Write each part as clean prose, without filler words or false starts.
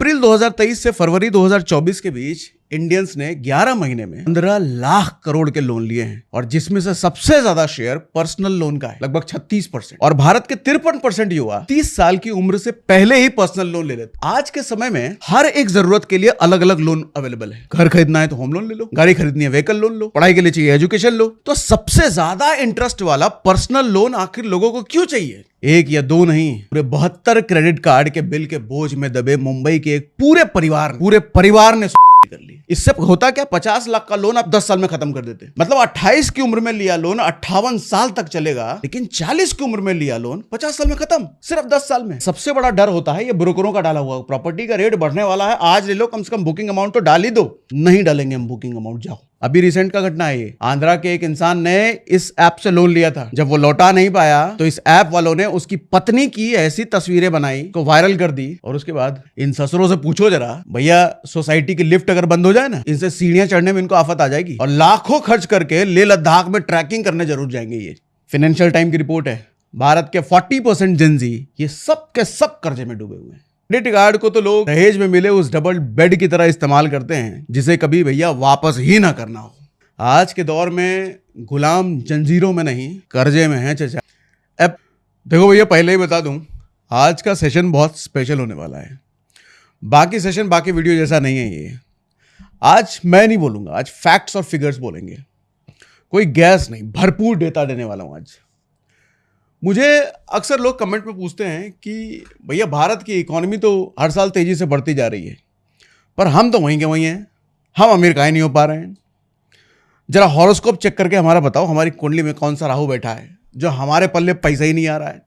अप्रैल 2023 से फरवरी 2024 के बीच इंडियंस ने 11 महीने में 15 लाख करोड़ के लोन लिए हैं और जिसमें से सबसे ज्यादा शेयर पर्सनल लोन का है, लगभग 36%। और भारत के 53% युवा 30 साल की उम्र से पहले ही पर्सनल लोन ले लेते। आज के समय में हर एक जरूरत के लिए अलग अलग लोन अवेलेबल है। घर खरीदना है तो होम लोन ले लो, गाड़ी खरीदनी है व्हीकल लोन लो, पढ़ाई के लिए चाहिए एजुकेशन लो। तो सबसे ज्यादा इंटरेस्ट वाला पर्सनल लोन आखिर लोगों को क्यों चाहिए? एक या दो नहीं, पूरे 72 क्रेडिट कार्ड के बिल के बोझ में दबे मुंबई के एक पूरे परिवार ने कर ली। इससे होता क्या, 50 लाख का लोन आप 10 साल में खत्म कर देते। मतलब 28 की उम्र में लिया लोन 58 साल तक चलेगा, लेकिन 40 की उम्र में लिया लोन 50 साल में खत्म, सिर्फ 10 साल में। सबसे बड़ा डर होता है ये ब्रोकरों का डाला हुआ, प्रॉपर्टी का रेट बढ़ने वाला है, आज ले लो, कम से कम बुकिंग अमाउंट तो डाल ही दो। नहीं डालेंगे हम बुकिंग अमाउंट, जाओ। अभी रिसेंट का घटना है ये, आंध्रा के एक इंसान ने इस ऐप से लोन लिया था। जब वो लौटा नहीं पाया तो इस ऐप वालों ने उसकी पत्नी की ऐसी तस्वीरें बनाई को वायरल कर दी। और उसके बाद इन ससुरों से पूछो जरा, भैया सोसाइटी की लिफ्ट अगर बंद हो जाए ना, इनसे सीढ़ियां चढ़ने में इनको आफत आ जाएगी। और लाखों खर्च करके लेह लद्दाख में ट्रैकिंग करने जरूर जाएंगे। ये फाइनेंशियल टाइम की रिपोर्ट है। भारत के 40% जेनजी ये सब के सब कर्जे में डूबे हुए हैं। क्रेडिट कार्ड को तो लोग दहेज में मिले उस डबल बेड की तरह इस्तेमाल करते हैं, जिसे कभी भैया वापस ही ना करना हो। आज के दौर में गुलाम जंजीरों में नहीं, कर्जे में है चचा। अब देखो भैया, पहले ही बता दूं, आज का सेशन बहुत स्पेशल होने वाला है। बाकी सेशन बाकी वीडियो जैसा नहीं है ये। आज मैं नहीं बोलूंगा, आज फैक्ट्स और फिगर्स बोलेंगे, कोई गैस नहीं, भरपूर डेटा देने वाला हूं आज। मुझे अक्सर लोग कमेंट में पूछते हैं कि भैया भारत की इकोनॉमी तो हर साल तेजी से बढ़ती जा रही है, पर हम तो वहीं के वहीं हैं, हम अमीर काहे नहीं हो पा रहे हैं। जरा हॉरोस्कोप चेक करके हमारा बताओ, हमारी कुंडली में कौन सा राहु बैठा है जो हमारे पल्ले पैसा ही नहीं आ रहा है।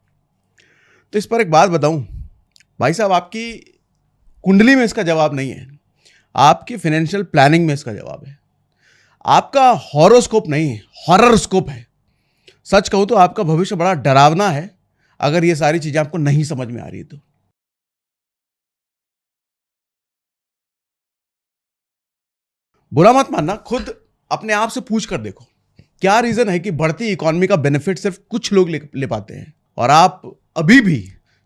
तो इस पर एक बात बताऊं भाई साहब, आपकी कुंडली में इसका जवाब नहीं है, आपकी फाइनेंशियल प्लानिंग में इसका जवाब है। आपका हॉरोस्कोप नहीं, हॉररस्कोप है। सच कहूं तो आपका भविष्य बड़ा डरावना है अगर ये सारी चीजें आपको नहीं समझ में आ रही तो। बुरा मत मानना, खुद अपने आप से पूछ कर देखो, क्या रीजन है कि बढ़ती इकोनॉमी का बेनिफिट सिर्फ कुछ लोग ले पाते हैं और आप अभी भी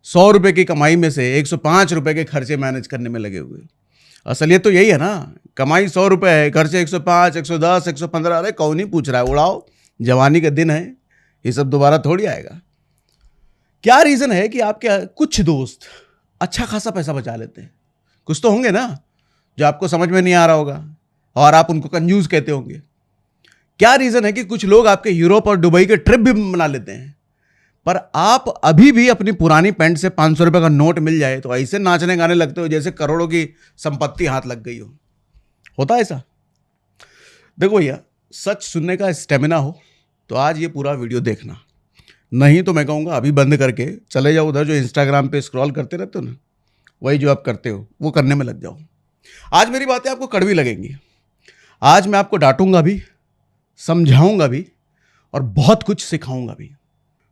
100 रुपए की कमाई में से 105 रुपए के खर्चे मैनेज करने में लगे हुए। असलियत तो यही है ना, कमाई 100 रुपए है, खर्चे 105, 110, 115। अरे कौन ही पूछ रहा है, उड़ाओ, जवानी का दिन है, ये सब दोबारा थोड़ी आएगा। क्या रीजन है कि आपके कुछ दोस्त अच्छा खासा पैसा बचा लेते हैं? कुछ तो होंगे ना जो आपको समझ में नहीं आ रहा होगा और आप उनको कंजूस कहते होंगे। क्या रीजन है कि कुछ लोग आपके यूरोप और दुबई के ट्रिप भी बना लेते हैं, पर आप अभी भी अपनी पुरानी पैंट से 500 रुपए का नोट मिल जाए तो ऐसे नाचने गाने लगते हो जैसे करोड़ों की संपत्ति हाथ लग गई हो? होता है ऐसा? देखो भैया, सच सुनने का स्टेमिना हो तो आज ये पूरा वीडियो देखना, नहीं तो मैं कहूँगा अभी बंद करके चले जाओ उधर जो इंस्टाग्राम पे स्क्रॉल करते रहते हो ना, वही जो आप करते हो वो करने में लग जाओ। आज मेरी बातें आपको कड़वी लगेंगी, आज मैं आपको डांटूंगा भी, समझाऊंगा भी और बहुत कुछ सिखाऊंगा भी।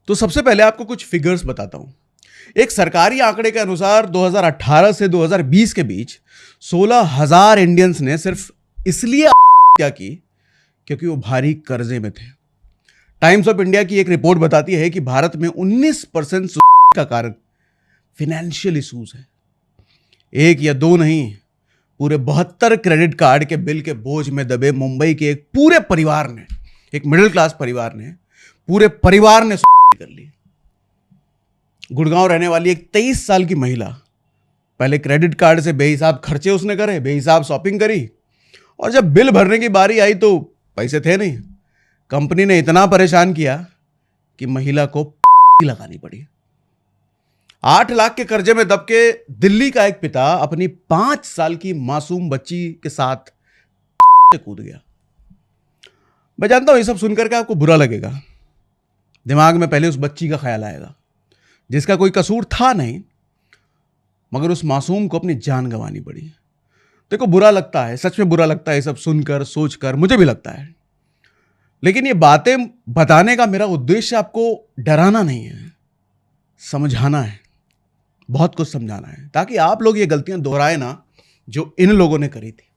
तो सबसे पहले आपको कुछ फिगर्स बताता हूं। एक सरकारी आंकड़े के अनुसार 2018 से 2020 के बीच 16,000 इंडियंस ने सिर्फ इसलिए क्या की क्योंकि वो भारी कर्जे में थे। टाइम्स ऑफ इंडिया की एक रिपोर्ट बताती है कि भारत में 19% का कारण फाइनेंशियल इश्यूज है। एक या दो नहीं, पूरे 72 क्रेडिट कार्ड के बिल के बोझ में दबे मुंबई के एक पूरे परिवार ने, एक मिडिल क्लास परिवार ने, पूरे परिवार ने कर ली। गुड़गांव रहने वाली एक 23 साल की महिला, पहले क्रेडिट कार्ड से बेहिसाब खर्चे उसने करे, बेहिसाब शॉपिंग करी, और जब बिल भरने की बारी आई तो पैसे थे नहीं। कंपनी ने इतना परेशान किया कि महिला को लगानी पड़ी। 8 लाख के कर्जे में दब के दिल्ली का एक पिता अपनी 5 साल की मासूम बच्ची के साथ कूद गया। मैं जानता हूं ये सब सुनकर के आपको बुरा लगेगा, दिमाग में पहले उस बच्ची का ख्याल आएगा जिसका कोई कसूर था नहीं, मगर उस मासूम को अपनी जान गंवानी पड़ी। देखो बुरा लगता है, सच में बुरा लगता है ये सब सुनकर, सोचकर, मुझे भी लगता है। लेकिन ये बातें बताने का मेरा उद्देश्य आपको डराना नहीं है, समझाना है, बहुत कुछ समझाना है, ताकि आप लोग ये गलतियां दोहराए ना जो इन लोगों ने करी थी,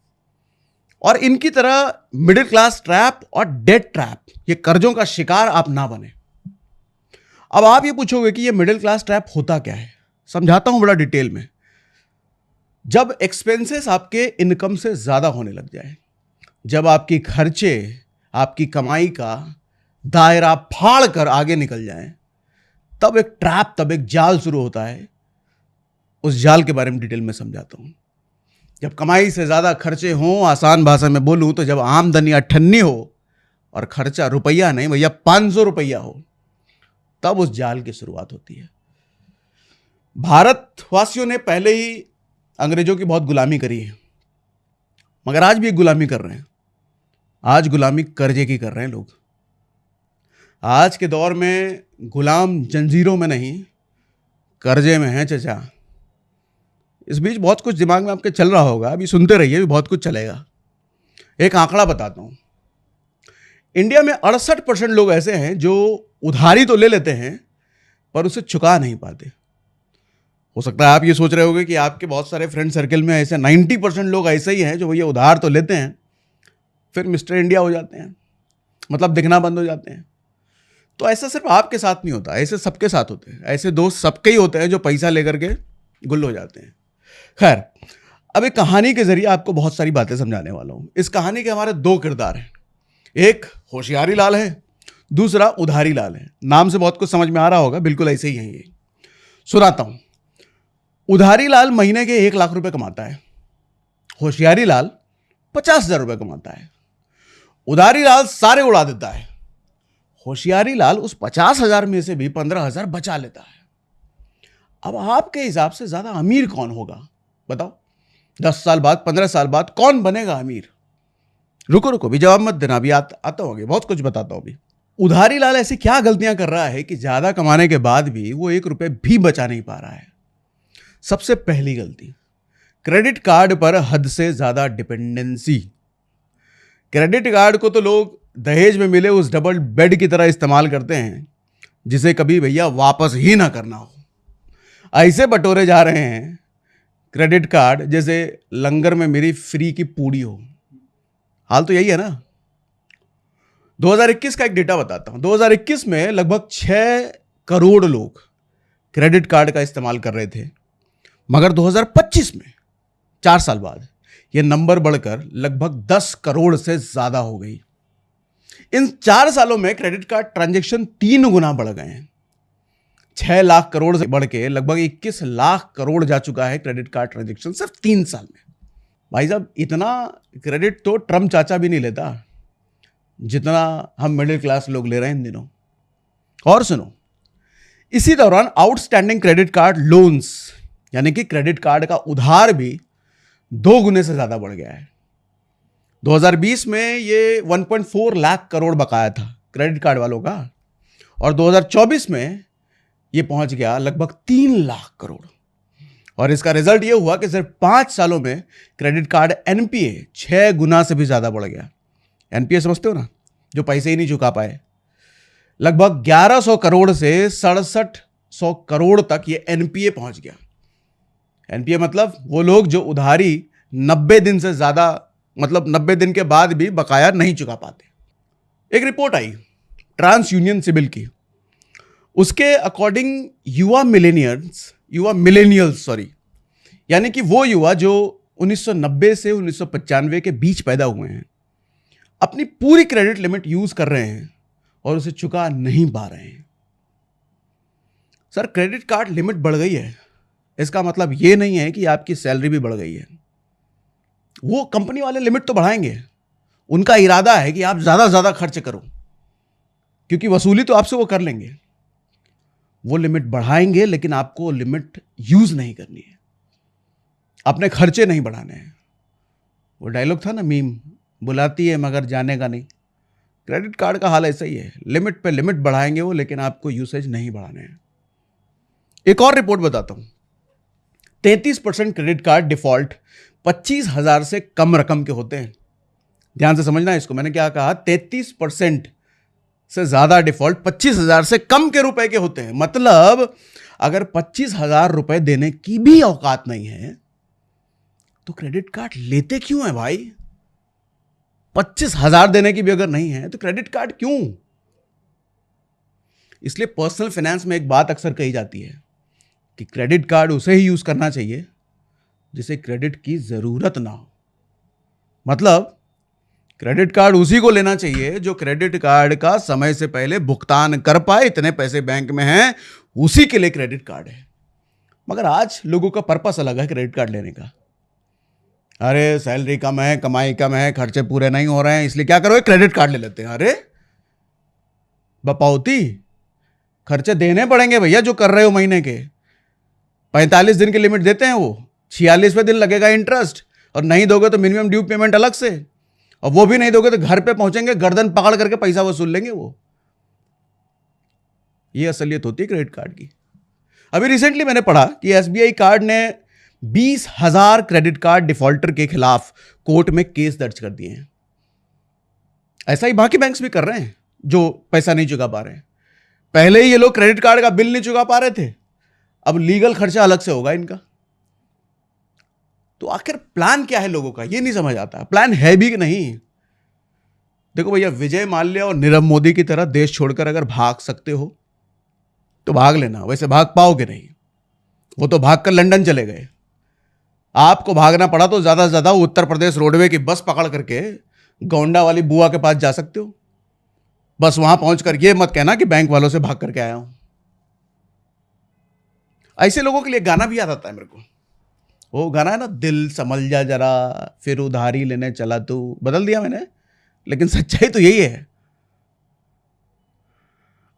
और इनकी तरह मिडिल क्लास ट्रैप और डेट ट्रैप, ये कर्जों का शिकार आप ना बने। अब आप ये पूछोगे कि ये मिडिल क्लास ट्रैप होता क्या है, समझाता हूं बड़ा डिटेल में। जब एक्सपेंसेस आपके इनकम से ज़्यादा होने लग जाए, जब आपकी खर्चे आपकी कमाई का दायरा फाड़ कर आगे निकल जाएं, तब एक ट्रैप, तब एक जाल शुरू होता है। उस जाल के बारे में डिटेल में समझाता हूं। जब कमाई से ज़्यादा खर्चे हों, आसान भाषा में बोलूं तो जब आमदनी 98 हो और खर्चा रुपया नहीं भैया 500 रुपया हो, तब उस जाल की शुरुआत होती है। भारतवासियों ने पहले ही अंग्रेजों की बहुत गुलामी करी है, मगर आज भी एक गुलामी कर रहे हैं। आज गुलामी कर्जे की कर रहे हैं लोग। आज के दौर में गुलाम जंजीरों में नहीं, कर्जे में हैं चचा। इस बीच बहुत कुछ दिमाग में आपके चल रहा होगा, अभी सुनते रहिए, अभी बहुत कुछ चलेगा। एक आंकड़ा बताता हूं। इंडिया में 68% लोग ऐसे हैं जो उधारी तो ले लेते हैं पर उसे चुका नहीं पाते। हो सकता है आप ये सोच रहे होंगे कि आपके बहुत सारे फ्रेंड सर्कल में ऐसे 90% लोग ऐसे ही हैं जो ये उधार तो लेते हैं फिर मिस्टर इंडिया हो जाते हैं, मतलब दिखना बंद हो जाते हैं। तो ऐसा सिर्फ आपके साथ नहीं होता, ऐसे सबके साथ होते हैं। ऐसे दोस्त सबके ही होते हैं जो पैसा लेकर के गुल हो जाते हैं। खैर, अब एक कहानी के जरिए आपको बहुत सारी बातें समझाने वाला हूं। इस कहानी के हमारे दो किरदार हैं, एक होशियारी लाल है, दूसरा उधारी लाल है। नाम से बहुत कुछ समझ में आ रहा होगा, बिल्कुल ऐसे ही है ये। सुनाता हूं। उधारी लाल महीने के 1 लाख रुपए कमाता है, होशियारी लाल 50,000 रुपए कमाता है। उधारी लाल सारे उड़ा देता है, होशियारी लाल उस 50,000 में से भी 15,000 बचा लेता है। अब आपके हिसाब से ज्यादा अमीर कौन होगा बताओ? 10 साल बाद, 15 साल बाद कौन बनेगा अमीर? रुको भी जवाब मत देना, अभी आता होगा, बहुत कुछ बताता हूं अभी। उधारी लाल ऐसी क्या गलतियां कर रहा है कि ज्यादा कमाने के बाद भी वो 1 रुपए भी बचा नहीं पा रहा है? सबसे पहली गलती, क्रेडिट कार्ड पर हद से ज्यादा डिपेंडेंसी। क्रेडिट कार्ड को तो लोग दहेज में मिले उस डबल बेड की तरह इस्तेमाल करते हैं जिसे कभी भैया वापस ही ना करना हो। ऐसे बटोरे जा रहे हैं क्रेडिट कार्ड जैसे लंगर में मेरी फ्री की पूड़ी हो। हाल तो यही है ना। 2021 का एक डेटा बताता हूं। 2021 में लगभग 6 करोड़ लोग क्रेडिट कार्ड का इस्तेमाल कर रहे थे, मगर 2025 में 4 साल बाद यह नंबर बढ़कर लगभग 10 करोड़ से ज्यादा हो गई। इन 4 सालों में क्रेडिट कार्ड ट्रांजैक्शन 3 गुना बढ़ गए हैं। 6 लाख करोड़ से बढ़ के लगभग 21 लाख करोड़ जा चुका है क्रेडिट कार्ड ट्रांजैक्शन सिर्फ 3 साल में। भाई साहब, इतना क्रेडिट तो ट्रम्प चाचा भी नहीं लेता जितना हम मिडिल क्लास लोग ले रहे हैं इन दिनों। और सुनो, इसी दौरान आउटस्टैंडिंग क्रेडिट कार्ड लोन्स यानी कि क्रेडिट कार्ड का उधार भी 2 गुने से ज्यादा बढ़ गया है। 2020 में ये 1.4 लाख करोड़ बकाया था क्रेडिट कार्ड वालों का, और 2024 में ये पहुंच गया लगभग 3 लाख करोड़। और इसका रिजल्ट ये हुआ कि सिर्फ 5 सालों में क्रेडिट कार्ड एनपीए 6 गुना से भी ज्यादा बढ़ गया। एनपीए समझते हो ना, जो पैसे ही नहीं चुका पाए। लगभग 1100 करोड़ से 6700 करोड़ तक ये एनपीए पहुंच गया। एनपीए मतलब वो लोग जो उधारी 90 दिन से ज्यादा, मतलब 90 दिन के बाद भी बकाया नहीं चुका पाते। एक रिपोर्ट आई ट्रांस यूनियन सिबिल की। उसके अकॉर्डिंग युवा मिलेनियल्स यानी कि वो युवा जो 1990 से 1995 के बीच पैदा हुए हैं, अपनी पूरी क्रेडिट लिमिट यूज कर रहे हैं और उसे चुका नहीं पा रहे हैं। सर, क्रेडिट कार्ड लिमिट बढ़ गई है, इसका मतलब ये नहीं है कि आपकी सैलरी भी बढ़ गई है। वो कंपनी वाले लिमिट तो बढ़ाएंगे, उनका इरादा है कि आप ज्यादा खर्च करो, क्योंकि वसूली तो आपसे वो कर लेंगे। वो लिमिट बढ़ाएंगे लेकिन आपको लिमिट यूज नहीं करनी है, अपने खर्चे नहीं बढ़ाने हैं। वो डायलॉग था ना मीम, बुलाती है मगर जाने का नहीं। क्रेडिट कार्ड का हाल ऐसा ही है, लिमिट पे लिमिट बढ़ाएंगे वो, लेकिन आपको यूसेज नहीं बढ़ाने हैं। एक और रिपोर्ट बताता हूं। 33% क्रेडिट कार्ड डिफॉल्ट 25,000 से कम रकम के होते हैं। ध्यान से समझना इसको, मैंने क्या कहा? 33% से ज्यादा डिफॉल्ट 25,000 से कम के रुपए के होते हैं। मतलब अगर 25,000 रुपए देने की भी औकात नहीं है तो क्रेडिट कार्ड लेते क्यों है भाई? 25,000 देने की भी अगर नहीं है तो क्रेडिट कार्ड क्यों? इसलिए पर्सनल फाइनेंस में एक बात अक्सर कही जाती है कि क्रेडिट कार्ड उसे ही यूज करना चाहिए जिसे क्रेडिट की जरूरत ना हो। मतलब क्रेडिट कार्ड उसी को लेना चाहिए जो क्रेडिट कार्ड का समय से पहले भुगतान कर पाए, इतने पैसे बैंक में हैं, उसी के लिए क्रेडिट कार्ड है। मगर आज लोगों का पर्पस अलग है क्रेडिट कार्ड लेने का। अरे सैलरी कम है, कमाई कम है, खर्चे पूरे नहीं हो रहे हैं, इसलिए क्या करो, क्रेडिट कार्ड ले लेते हैं। अरे बपाउती, खर्चे देने पड़ेंगे भैया जो कर रहे हो महीने के। 45 दिन की लिमिट देते हैं वो, 46वें दिन लगेगा इंटरेस्ट, और नहीं दोगे तो मिनिमम ड्यू पेमेंट अलग से, और वो भी नहीं दोगे तो घर पे पहुंचेंगे, गर्दन पकड़ करके पैसा वसूल लेंगे वो। ये असलियत होती है क्रेडिट कार्ड की। अभी रिसेंटली मैंने पढ़ा कि एसबीआई कार्ड ने 20,000 क्रेडिट कार्ड डिफॉल्टर के खिलाफ कोर्ट में केस दर्ज कर दिए हैं। ऐसा ही बाकी बैंक्स भी कर रहे हैं जो पैसा नहीं चुका पा रहे हैं। पहले ही ये लोग क्रेडिट कार्ड का बिल नहीं चुका पा रहे थे, अब लीगल खर्चा अलग से होगा इनका। तो आखिर प्लान क्या है लोगों का, ये नहीं समझ आता। प्लान है भी कि नहीं। देखो भैया, विजय माल्या और नीरव मोदी की तरह देश छोड़कर अगर भाग सकते हो तो भाग लेना, वैसे भाग पाओगे नहीं। वो तो भाग कर लंदन चले गए। आपको भागना पड़ा तो ज्यादा से ज्यादा उत्तर प्रदेश रोडवे की बस पकड़ करके गोंडा वाली बुआ के पास जा सकते हो। बस वहां पहुंचकर ये मत कहना कि बैंक वालों से भाग करके आया हूं। ऐसे लोगों के लिए गाना भी याद आता है मेरे को। वो गाना है ना, दिल संभल जा जरा फिर उधारी लेने चला तू। बदल दिया मैंने, लेकिन सच्चाई तो यही है।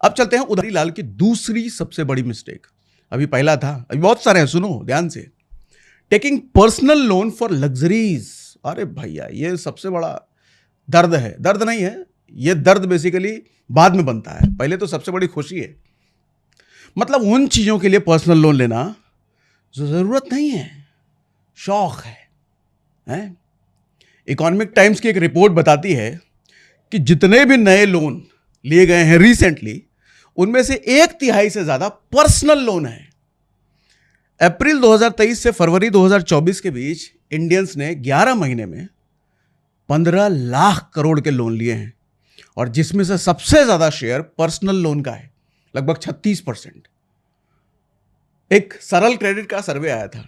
अब चलते हैं उधारी लाल की दूसरी सबसे बड़ी मिस्टेक। अभी पहला था, अभी बहुत सारे हैं, सुनो ध्यान से। Taking personal loan for luxuries. अरे भैया, ये सबसे बड़ा दर्द है। दर्द नहीं है, ये दर्द बेसिकली बाद में बनता है, पहले तो सबसे बड़ी खुशी है। मतलब उन चीजों के लिए पर्सनल लोन लेना जो जरूरत नहीं है, शौक है? इकोनॉमिक टाइम्स की एक रिपोर्ट बताती है कि जितने भी नए लोन लिए गए हैं रिसेंटली, उनमें से 1/3 से ज्यादा पर्सनल लोन है। अप्रैल 2023 से फरवरी 2024 के बीच इंडियंस ने 11 महीने में 15 लाख करोड़ के लोन लिए हैं, और जिसमें से सबसे ज्यादा शेयर पर्सनल लोन का है, लगभग 36%। एक सरल क्रेडिट का सर्वे आया था,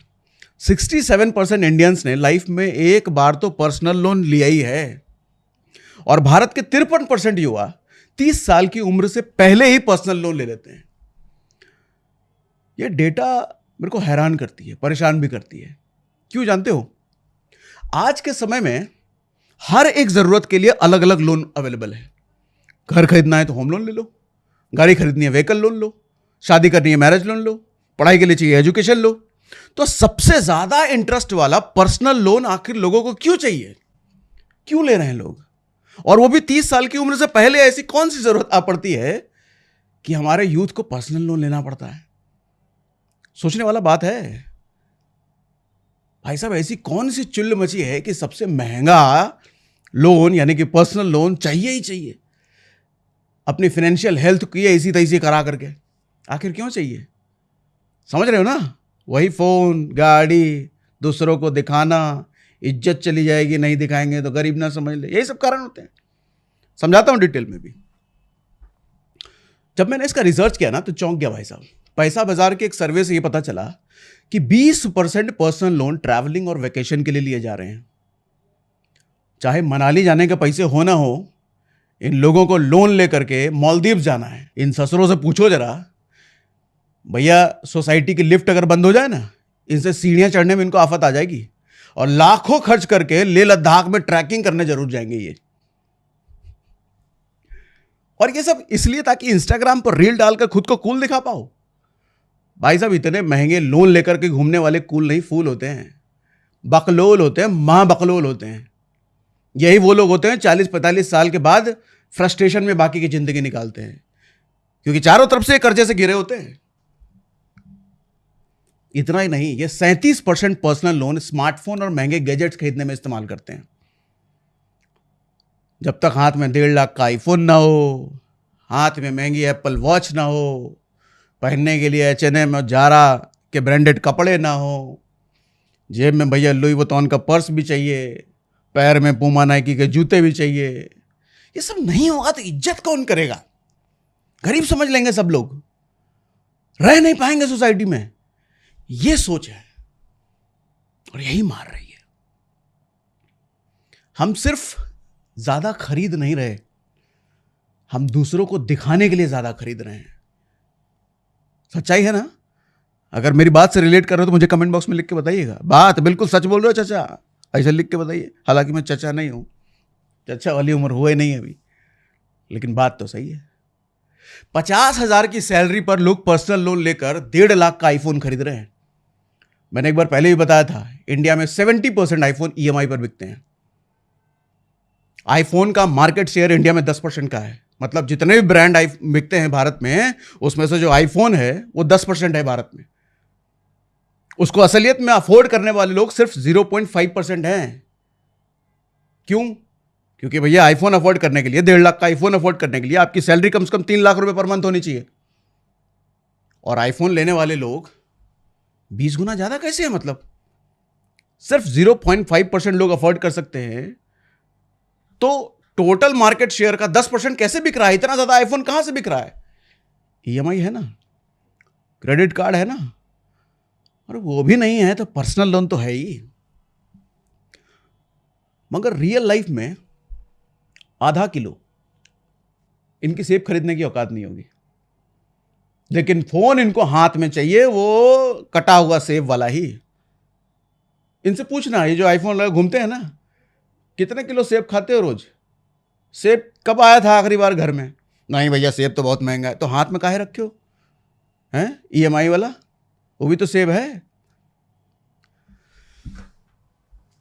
67% इंडियंस ने लाइफ में एक बार तो पर्सनल लोन लिया ही है, और भारत के 53% युवा 30 साल की उम्र से पहले ही पर्सनल लोन ले लेते हैं। यह डेटा मेरे को हैरान करती है, परेशान भी करती है। क्यों जानते हो? आज के समय में हर एक जरूरत के लिए अलग अलग लोन अवेलेबल है। घर खरीदना है तो होम लोन ले लो, गाड़ी खरीदनी है व्हीकल लोन लो, शादी करनी है मैरिज लोन लो, पढ़ाई के लिए चाहिए एजुकेशन लो। तो सबसे ज्यादा इंटरेस्ट वाला पर्सनल लोन आखिर लोगों को क्यों चाहिए? क्यों ले रहे हैं लोग? और वो भी 30 साल की उम्र से पहले। ऐसी कौन सी जरूरत आ पड़ती है कि हमारे यूथ को पर्सनल लोन लेना पड़ता है? सोचने वाला बात है भाई साहब। ऐसी कौन सी चुल्ल मची है कि सबसे महंगा लोन यानी कि पर्सनल लोन चाहिए ही चाहिए? अपनी फाइनेंशियल हेल्थ की इसी तैसी करा करके आखिर क्यों चाहिए? समझ रहे हो ना? वही फोन, गाड़ी, दूसरों को दिखाना, इज्जत चली जाएगी नहीं दिखाएंगे तो गरीब ना समझ ले, यही सब कारण होते हैं। समझाता हूं डिटेल में भी। जब मैंने इसका रिसर्च किया ना तो चौंक गया भाई साहब। पैसा बाजार के एक सर्वे से यह पता चला कि 20% पर्सनल लोन ट्रैवलिंग और वेकेशन के लिए लिए जा रहे हैं। चाहे मनाली जाने के पैसे हो ना हो, इन लोगों को लोन लेकर के मालदीव जाना है। इन ससुरों से पूछो जरा, भैया सोसाइटी की लिफ्ट अगर बंद हो जाए ना, इनसे सीढ़ियां चढ़ने में इनको आफत आ जाएगी, और लाखों खर्च करके लेह लद्दाख में ट्रैकिंग करने जरूर जाएंगे ये। और ये सब इसलिए ताकि इंस्टाग्राम पर रील डालकर खुद को कूल दिखा पाओ। भाई साहब, इतने महंगे लोन लेकर के घूमने वाले कूल नहीं, फूल होते हैं, बकलोल होते हैं, मां बकलोल होते हैं। यही वो लोग होते हैं 40-45 साल के बाद फ्रस्ट्रेशन में बाकी की जिंदगी निकालते हैं, क्योंकि चारों तरफ से कर्जे से घिरे होते हैं। इतना ही नहीं, ये 37% पर्सनल लोन स्मार्टफोन और महंगे गैजेट्स खरीदने में इस्तेमाल करते हैं। जब तक हाथ में 1.5 लाख का आईफोन ना हो, हाथ में महंगी एप्पल वॉच ना हो, पहनने के लिए H&M और जारा के ब्रांडेड कपड़े ना हो, जेब में भैया लुई वुइटन का पर्स भी चाहिए, पैर में पूमा नाइकी के जूते भी चाहिए, ये सब नहीं होगा तो इज्जत कौन करेगा? गरीब समझ लेंगे सब लोग, रह नहीं पाएंगे सोसाइटी में। ये सोच है। और यही मार रही है। हम सिर्फ ज्यादा खरीद नहीं रहे, हम दूसरों को दिखाने के लिए ज्यादा खरीद रहे हैं। सच्चाई है ना? अगर मेरी बात से रिलेट कर रहे हो तो मुझे कमेंट बॉक्स में लिख के बताइएगा। बात बिल्कुल सच बोल रहे हो चाचा, ऐसा लिख के बताइए। हालांकि मैं चाचा नहीं हूं, चाचा वाली उम्र हुआ ही नहीं है अभी, लेकिन बात तो सही है। 50,000 की सैलरी पर लोग पर्सनल लोन लेकर 1.5 लाख का आईफोन खरीद रहे हैं। मैंने एक बार पहले भी बताया था, इंडिया में 70% आईफोन ईएमआई पर बिकते हैं। आईफोन का मार्केट शेयर इंडिया में 10% का है। मतलब जितने भी ब्रांड बिकते हैं भारत में, उसमें से जो आईफोन है वो 10% है भारत में। उसको असलियत में अफोर्ड करने वाले लोग सिर्फ 0.5% हैं। क्यों? क्योंकि भैया आईफोन अफोर्ड करने के लिए, 1.5 लाख का आईफोन अफोर्ड करने के लिए आपकी सैलरी कम से कम 3 लाख रुपए पर मंथ होनी चाहिए। और आईफोन लेने वाले लोग 20 गुना ज्यादा कैसे हैं? मतलब सिर्फ 0.5% लोग अफोर्ड कर सकते हैं, तो टोटल मार्केट शेयर का 10% कैसे बिक रहा है? इतना ज्यादा आईफोन कहां से बिक रहा है? ईएमआई है ना, क्रेडिट कार्ड है ना, और वो भी नहीं है तो पर्सनल लोन तो है ही। मगर रियल लाइफ में आधा किलो इनकी सेब खरीदने की औकात नहीं होगी, लेकिन फोन इनको हाथ में चाहिए, वो कटा हुआ सेब वाला ही। इनसे पूछना, ये जो आईफोन लगा घूमते हैं ना, कितने किलो सेब खाते हो रोज? सेब कब आया था आखिरी बार घर में? नहीं भैया सेब तो बहुत महंगा है। तो हाथ में काहे रखे हो? हैं ईएमआई वाला, वो भी तो सेब है।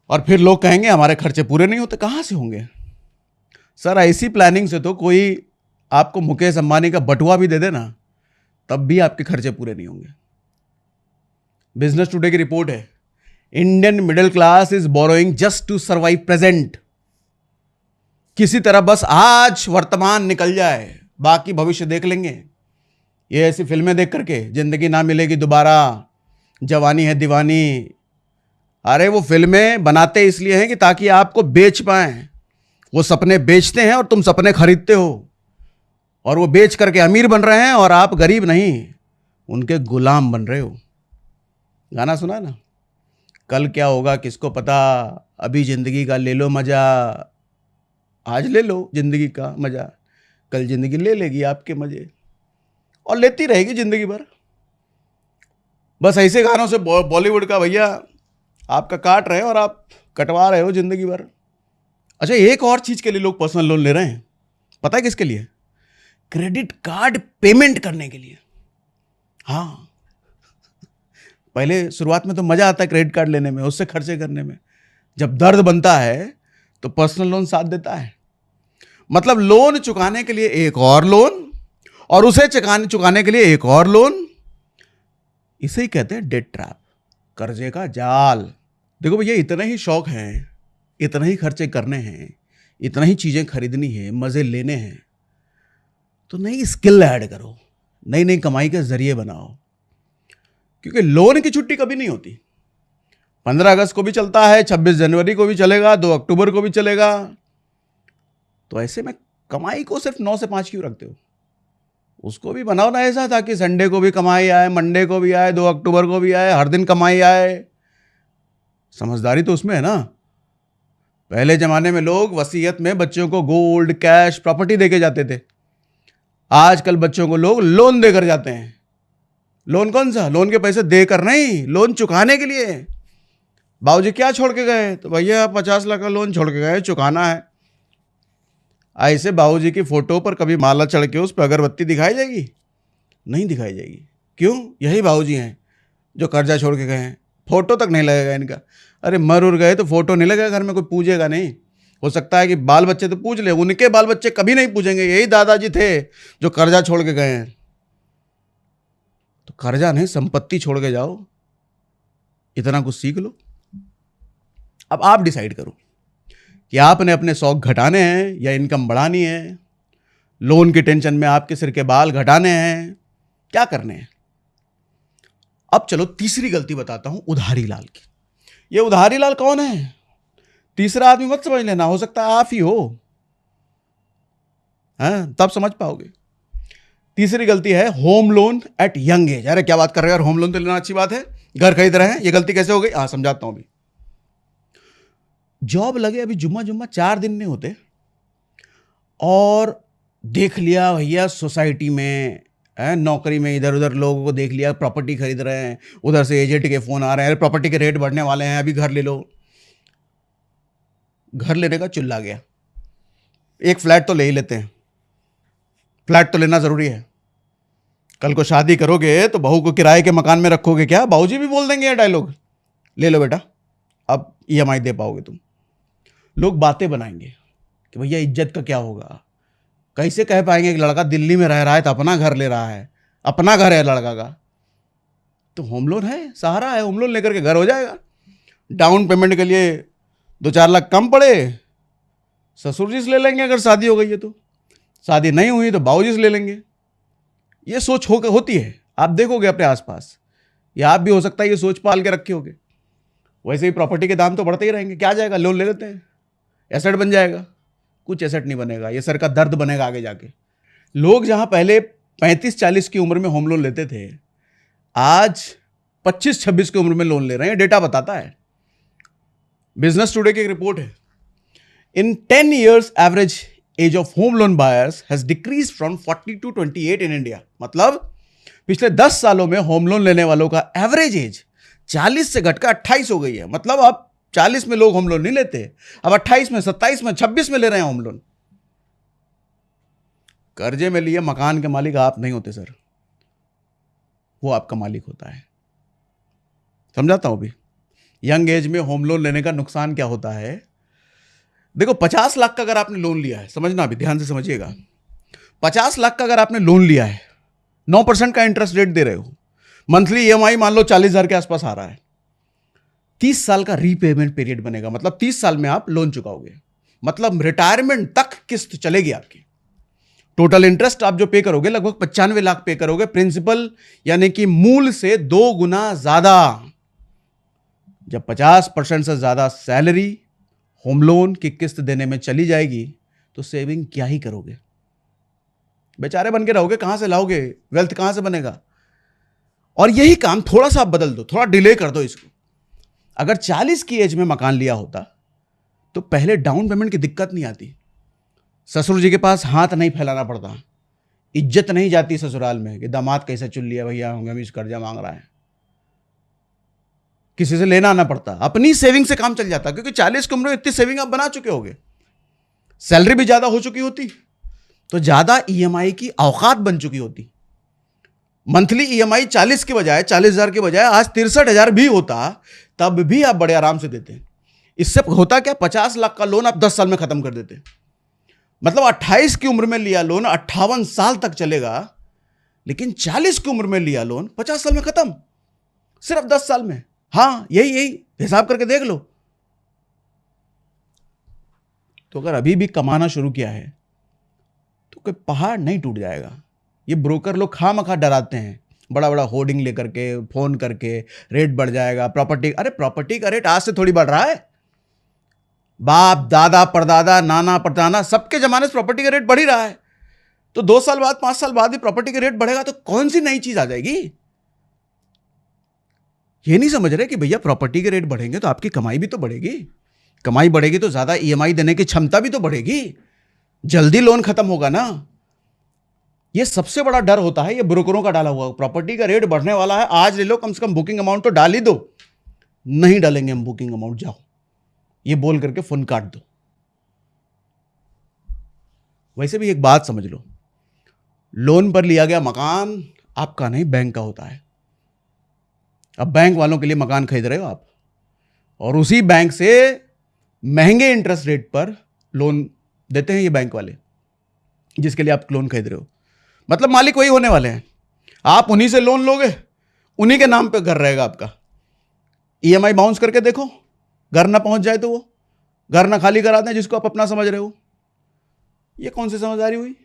और फिर लोग कहेंगे हमारे खर्चे पूरे नहीं होते। कहां से होंगे सर? ऐसी प्लानिंग से तो कोई आपको मुकेश अंबानी का बटुआ भी दे देना, तब भी आपके खर्चे पूरे नहीं होंगे। बिजनेस टुडे की रिपोर्ट है, Indian middle class is borrowing just to survive present. किसी तरह बस आज वर्तमान निकल जाए, बाकी भविष्य देख लेंगे। ये ऐसी फिल्में देख करके जिंदगी ना मिलेगी दोबारा, जवानी है दीवानी। अरे वो फिल्में बनाते इसलिए हैं कि ताकि आपको बेच पाएं। वो सपने बेचते हैं और तुम सपने खरीदते हो, और वो बेच करके अमीर बन रहे हैं और आप गरीब नहीं, उनके गुलाम बन रहे हो। गाना सुना ना, कल क्या होगा किसको पता, अभी जिंदगी का ले लो मजा। आज ले लो जिंदगी का मजा, कल जिंदगी ले लेगी आपके मजे, और लेती रहेगी जिंदगी भर। बस ऐसे गानों से बॉलीवुड का भैया आपका काट रहे हैं और आप कटवा रहे हो जिंदगी भर। अच्छा, एक और चीज के लिए लोग पर्सनल लोन ले रहे हैं, पता है किसके लिए? क्रेडिट कार्ड पेमेंट करने के लिए। हाँ, पहले शुरुआत में तो मजा आता है क्रेडिट कार्ड लेने में, उससे खर्चे करने में। जब दर्द बनता है तो पर्सनल लोन साथ देता है। मतलब लोन चुकाने के लिए एक और लोन, और उसे चुकाने के लिए एक और लोन। इसे ही कहते हैं डेट ट्रैप, कर्जे का जाल। देखो भैया, इतना ही शौक है, इतना ही खर्चे करने हैं, इतना ही चीजें खरीदनी है, मजे लेने हैं, तो नई स्किल ऐड करो, नई नई कमाई के जरिए बनाओ। क्योंकि लोन की छुट्टी कभी नहीं होती। 15 अगस्त को भी चलता है, 26 जनवरी को भी चलेगा, 2 अक्टूबर को भी चलेगा। तो ऐसे में कमाई को सिर्फ 9 से 5 क्यों रखते हो? उसको भी बनाओ ना ऐसा, ताकि संडे को भी कमाई आए, मंडे को भी आए, 2 अक्टूबर को भी आए, हर दिन कमाई आए। समझदारी तो उसमें है ना। पहले जमाने में लोग वसीयत में बच्चों को गोल्ड, कैश, प्रॉपर्टी देके जाते थे। आजकल बच्चों को लोग लोन देकर जाते हैं। लोन कौन सा? लोन के पैसे देकर नहीं, लोन चुकाने के लिए। बाबूजी क्या छोड़ के गए? तो भैया 50 लाख का लोन छोड़ के गए, चुकाना है। ऐसे बाबूजी की फोटो पर कभी माला चढ़ के उस पर अगरबत्ती दिखाई जाएगी? नहीं दिखाई जाएगी। क्यों? यही बाबूजी हैं जो कर्जा छोड़ के गए हैं। फोटो तक नहीं लगेगा इनका। अरे मर उड़ गए तो फोटो नहीं लगेगा घर में, कोई पूजेगा नहीं। हो सकता है कि बाल बच्चे तो पूछ ले, उनके बाल बच्चे कभी नहीं पूछेंगे। यही दादाजी थे जो कर्जा छोड़ के गए हैं। तो कर्जा नहीं, संपत्ति छोड़ के जाओ, इतना कुछ सीख लो। अब आप डिसाइड करो कि आपने अपने शौक घटाने हैं या इनकम बढ़ानी है। लोन की टेंशन में आपके सिर के बाल घटाने हैं, क्या करने हैं? अब चलो तीसरी गलती बताता हूं, उधारी लाल की। ये उधारी लाल कौन है? तीसरा आदमी मत समझ लेना, हो सकता है आप ही हो। तब समझ पाओगे। तीसरी गलती है home loan eight young age. अरे क्या बात कर रहे हो यार, होम लोन तो लेना अच्छी बात है, घर खरीद रहे हैं, ये गलती कैसे हो गई? समझाता हूं अभी। जॉब लगे अभी जुम्मा जुम्मा 4 दिन नहीं होते और देख लिया भैया सोसाइटी में नौकरी में इधर उधर लोगों को देख लिया, प्रॉपर्टी खरीद रहे हैं, उधर से एजेंट के फ़ोन आ रहे हैं, प्रॉपर्टी के रेट बढ़ने वाले हैं, अभी घर ले लो। घर लेने का चिल्ला गया, एक फ्लैट तो ले ही लेते हैं, फ्लैट तो लेना ज़रूरी है। कल को शादी करोगे तो बहू को किराए के मकान में रखोगे क्या? बाबूजी भी बोल देंगे ये डायलॉग, ले लो बेटा, अब EMI दे पाओगे तुम। लोग बातें बनाएंगे कि भैया इज्जत का क्या होगा। कैसे कह पाएंगे कि लड़का दिल्ली में रह रहा है तो अपना घर ले रहा है, अपना घर है लड़का का, तो होम लोन है, सहारा है, होम लोन लेकर के घर हो जाएगा। डाउन पेमेंट के लिए 2-4 लाख कम पड़े, ससुर जी से ले लेंगे अगर शादी हो गई है तो, शादी नहीं हुई तो बाबूजी से ले लेंगे। ये सोच होती है, आप देखोगे अपने आसपास, या आप भी हो सकता है ये सोच पाल के रखे होगे। वैसे ही प्रॉपर्टी के दाम तो बढ़ते ही रहेंगे, क्या जाएगा, लोन ले लेते हैं, एसेट बन जाएगा। कुछ एसेट नहीं बनेगा, ये सर का दर्द बनेगा आगे जाके। लोग जहां पहले 35-40 की उम्र में होम लोन लेते थे, आज 25-26 की उम्र में लोन ले रहे हैं, डेटा बताता है। बिजनेस टुडे की एक रिपोर्ट है, इन 10 years average age of home loan buyers has decrease from 40 to 28 in India. मतलब पिछले 10 सालों में होम लोन लेने वालों का एवरेज एज 40 से घटकर 28 हो गई है। मतलब अब 40 में लोग होम लोन नहीं लेते, अब 28 में, 27 में, 26 में ले रहे हैं होम लोन। कर्जे में लिए मकान के मालिक आप नहीं होते सर, वो आपका मालिक होता है। समझाता हूं। भी यंग एज में होम लोन लेने का नुकसान क्या होता है, देखो 50 लाख का अगर आपने लोन लिया है, समझना अभी ध्यान से समझिएगा, 50 लाख का अगर आपने लोन लिया है, 9% का इंटरेस्ट रेट दे रहे हो, मंथली EMI मान लो 40,000 के आसपास आ रहा है, 30 साल का रीपेमेंट पीरियड बनेगा। मतलब 30 साल में आप लोन चुकाओगे, मतलब रिटायरमेंट तक किस्त चलेगी आपकी। टोटल इंटरेस्ट आप जो पे करोगे लगभग 95 लाख पे करोगे, प्रिंसिपल यानी कि मूल से 2 गुना ज्यादा। जब 50% से ज्यादा सैलरी होम लोन की किस्त देने में चली जाएगी तो सेविंग क्या ही करोगे, बेचारे बन के रहोगे, कहां से लाओगे, वेल्थ कहां से बनेगा। और यही काम थोड़ा सा आप बदल दो, थोड़ा डिले कर दो इसको। अगर 40 की एज में मकान लिया होता तो पहले डाउन पेमेंट की दिक्कत नहीं आती, ससुर जी के पास हाथ नहीं फैलाना पड़ता, इज्जत नहीं जाती ससुराल में कि दामाद कैसे चुन लिया भैया, हमें इस कर्जा मांग रहा है, किसी से लेना आना पड़ता, अपनी सेविंग से काम चल जाता। क्योंकि 40 की उम्र में इतनी सेविंग आप बना चुके होगे, सैलरी भी ज्यादा हो चुकी होती, तो ज्यादा EMI की औकात बन चुकी होती। मंथली EMI 40 के बजाय, 40,000 के बजाय आज 63,000 भी होता, तब भी आप बड़े आराम से देते। इससे होता क्या, 50 लाख का लोन आप 10 साल में खत्म कर देते। मतलब 28 की उम्र में लिया लोन 58 साल तक चलेगा, लेकिन 40 की उम्र में लिया लोन 50 साल में खत्म, सिर्फ 10 साल में। हाँ, यही हिसाब करके देख लो। तो अगर अभी भी कमाना शुरू किया है तो कोई पहाड़ नहीं टूट जाएगा। ये ब्रोकर लोग खामखा डराते हैं, बड़ा बड़ा होर्डिंग लेकर के, फोन करके, रेट बढ़ जाएगा प्रॉपर्टी। अरे प्रॉपर्टी का रेट आज से थोड़ी बढ़ रहा है, बाप दादा परदादा नाना परदाना सबके जमाने से प्रॉपर्टी का रेट बढ़ ही रहा है। तो 2 साल बाद, 5 साल बाद भी प्रॉपर्टी का रेट बढ़ेगा तो कौन सी नई चीज आ जाएगी। ये नहीं समझ रहे कि भैया प्रॉपर्टी के रेट बढ़ेंगे तो आपकी कमाई भी तो बढ़ेगी, कमाई बढ़ेगी तो ज्यादा EMI देने की क्षमता भी तो बढ़ेगी, जल्दी लोन खत्म होगा ना। ये सबसे बड़ा डर होता है, ये ब्रोकरों का डाला हुआ, प्रॉपर्टी का रेट बढ़ने वाला है, आज ले लो, कम से कम बुकिंग अमाउंट तो डाल ही दो। नहीं डालेंगे हम बुकिंग अमाउंट, जाओ, ये बोल करके फोन काट दो। वैसे भी एक बात समझ लो, लोन पर लिया गया मकान आपका नहीं, बैंक का होता है। अब बैंक वालों के लिए मकान खरीद रहे हो आप, और उसी बैंक से महंगे इंटरेस्ट रेट पर लोन देते हैं ये बैंक वाले, जिसके लिए आप लोन खरीद रहे हो। मतलब मालिक वही होने वाले हैं, आप उन्हीं से लोन लोगे, उन्हीं के नाम पे घर रहेगा आपका। EMI बाउंस करके देखो, घर ना पहुंच जाए तो वो घर ना खाली करा दें जिसको आप अपना समझ रहे हो। ये कौन सी समझदारी हुई।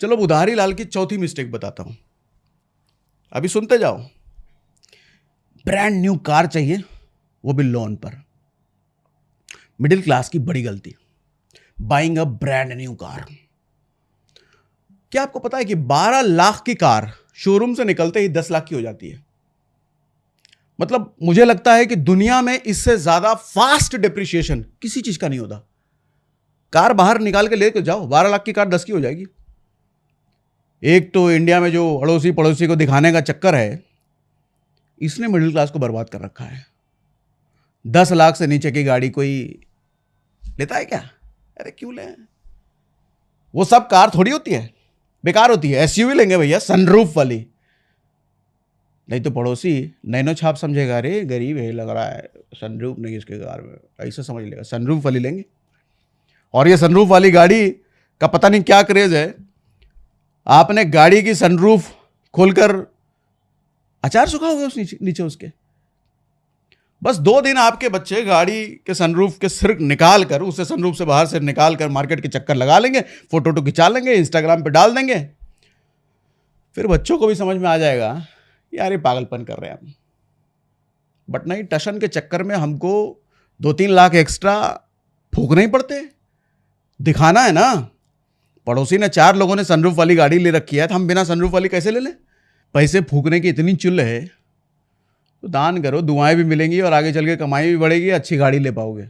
चलो उधारी लाल की चौथी मिस्टेक बताता हूं, अभी सुनते जाओ। ब्रांड न्यू कार चाहिए, वो भी लोन पर। मिडिल क्लास की बड़ी गलती, buying a brand new car. क्या आपको पता है कि 12 लाख की कार शोरूम से निकलते ही 10 लाख की हो जाती है। मतलब मुझे लगता है कि दुनिया में इससे ज्यादा फास्ट डिप्रिशिएशन किसी चीज का नहीं होता। कार बाहर निकाल के लेके जाओ, 12 लाख की कार 10 की हो जाएगी। एक तो इंडिया में जो अड़ोसी पड़ोसी को दिखाने का चक्कर है, इसने मिडिल क्लास को बर्बाद कर रखा है। 10 लाख से नीचे की गाड़ी कोई लेता है क्या? अरे क्यों ले? वो सब कार थोड़ी होती है, बेकार होती है। एसयूवी लेंगे भैया, सनरूफ वाली। नहीं तो पड़ोसी नैनो छाप समझेगा, अरे गरीब है लग रहा है, सनरूफ नहीं इसके कार में, ऐसा समझ लेगा। सनरूफ वाली लेंगे। और ये सनरूफ वाली गाड़ी का पता नहीं क्या क्रेज है। आपने गाड़ी की सनरूफ खोलकर अचार सुखाओगे उस नीचे उसके। बस 2 दिन आपके बच्चे गाड़ी के सनरूफ के सिर निकाल कर, उसे सनरूफ से बाहर से निकाल कर मार्केट के चक्कर लगा लेंगे, फोटो खिंचा लेंगे, इंस्टाग्राम पे डाल देंगे। फिर बच्चों को भी समझ में आ जाएगा यार ये पागलपन कर रहे हैं हम। बट नहीं, टशन के चक्कर में हमको 2-3 लाख एक्स्ट्रा फूकने ही पड़ते। दिखाना है ना। पड़ोसी ने 4 लोगों ने सनरूफ वाली गाड़ी ले रखी है, तो हम बिना सनरूफ वाली कैसे ले लें? पैसे फूकने की इतनी चुल है तो दान करो, दुआएं भी मिलेंगी और आगे चल के कमाई भी बढ़ेगी, अच्छी गाड़ी ले पाओगे।